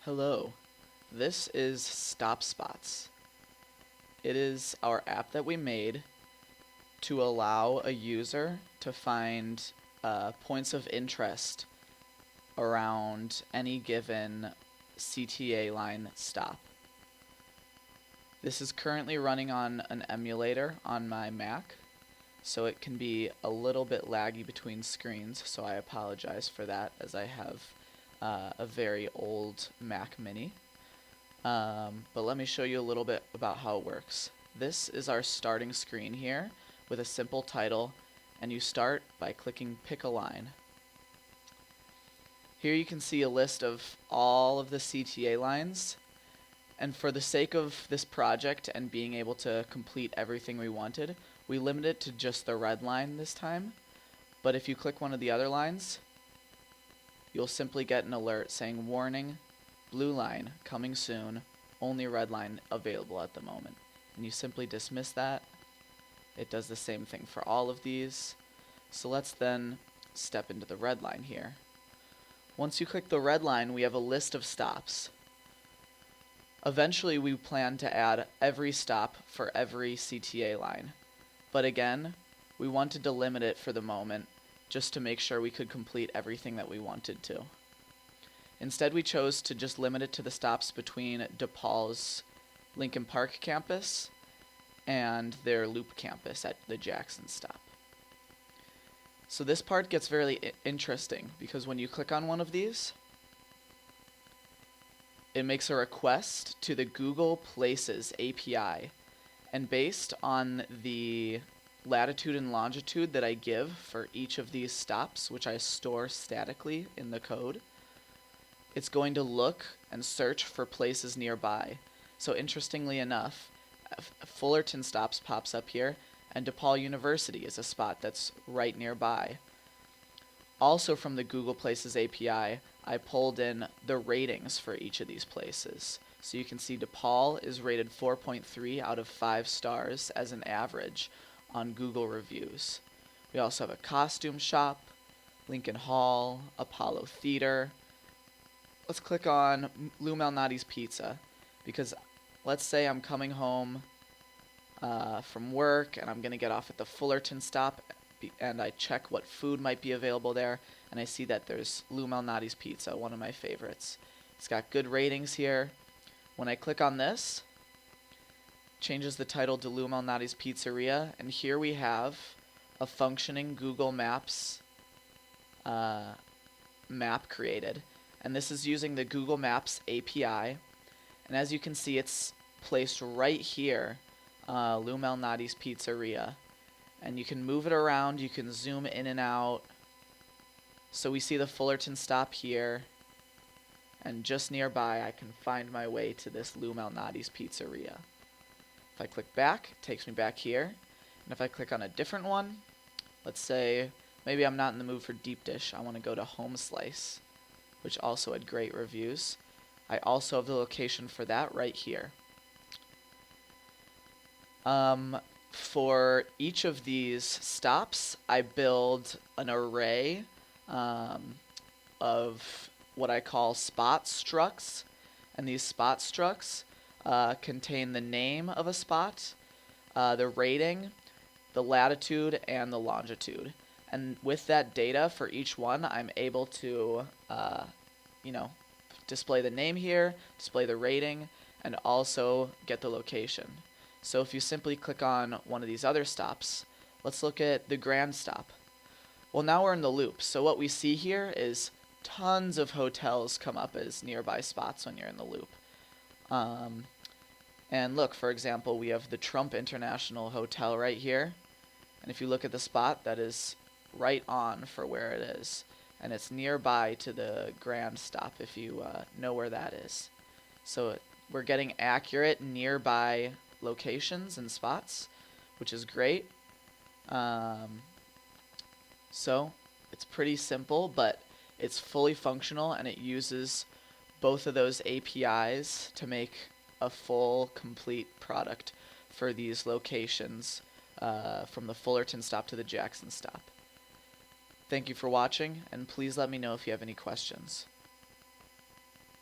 Hello, this is Stop Spots. It is our app that we made to allow a user to find points of interest around any given CTA line stop. This is currently running on an emulator on my Mac, so it can be a little bit laggy between screens, so I apologize for that as I have a very old Mac Mini. But let me show you a little bit about how it works. This is our starting screen here with a simple title, and you start by clicking Pick a Line. Here you can see a list of all of the CTA lines, and for the sake of this project and being able to complete everything we wanted, we limited it to just the red line this time. But if you click one of the other lines, you'll simply get an alert saying warning, blue line coming soon, only red line available at the moment. And you simply dismiss that. It does the same thing for all of these. So let's then step into the red line here. Once you click the red line, we have a list of stops. Eventually we plan to add every stop for every CTA line. But again, we wanted to limit it for the moment just to make sure we could complete everything that we wanted to. Instead, we chose to just limit it to the stops between DePaul's Lincoln Park campus and their Loop campus at the Jackson stop. So this part gets very interesting because when you click on one of these, it makes a request to the Google Places API. And based on the latitude and longitude that I give for each of these stops, which I store statically in the code, it's going to look and search for places nearby. So interestingly enough, Fullerton stops pops up here, and DePaul University is a spot that's right nearby. Also from the Google Places API, I pulled in the ratings for each of these places. So you can see DePaul is rated 4.3 out of 5 stars as an average on Google reviews. We also have a costume shop, Lincoln Hall, Apollo Theater. Let's click on Lou Malnati's Pizza, because let's say I'm coming home from work and I'm going to get off at the Fullerton stop, and I check what food might be available there, and I see that there's Lou Malnati's Pizza, one of my favorites. It's got good ratings here. When I click on this, changes the title to Lou Malnati's Pizzeria, and here we have a functioning Google Maps map created. And this is using the Google Maps API. And as you can see, it's placed right here, Lou Malnati's Pizzeria. And you can move it around, you can zoom in and out. So we see the Fullerton stop here. And just nearby, I can find my way to this Lou Malnati's Pizzeria. If I click back, it takes me back here. And if I click on a different one, let's say maybe I'm not in the mood for deep dish, I want to go to Home Slice, which also had great reviews. I also have the location for that right here. For each of these stops, I build an array of what I call spot structs, and these spot structs contain the name of a spot, the rating, the latitude, and the longitude. And with that data for each one, I'm able to display the name here, display the rating, and also get the location. So if you simply click on one of these other stops, let's look at the Grand stop. Well, now we're in the loop. So what we see here is tons of hotels come up as nearby spots when you're in the loop. And look, for example, we have the Trump International Hotel right here. And if you look at the spot, that is right on for where it is. And it's nearby to the Grand stop if you know where that is. So we're getting accurate nearby locations and spots, which is great. So it's pretty simple, but it's fully functional, and it uses both of those APIs to make a full, complete product for these locations from the Fullerton stop to the Jackson stop. Thank you for watching, and please let me know if you have any questions.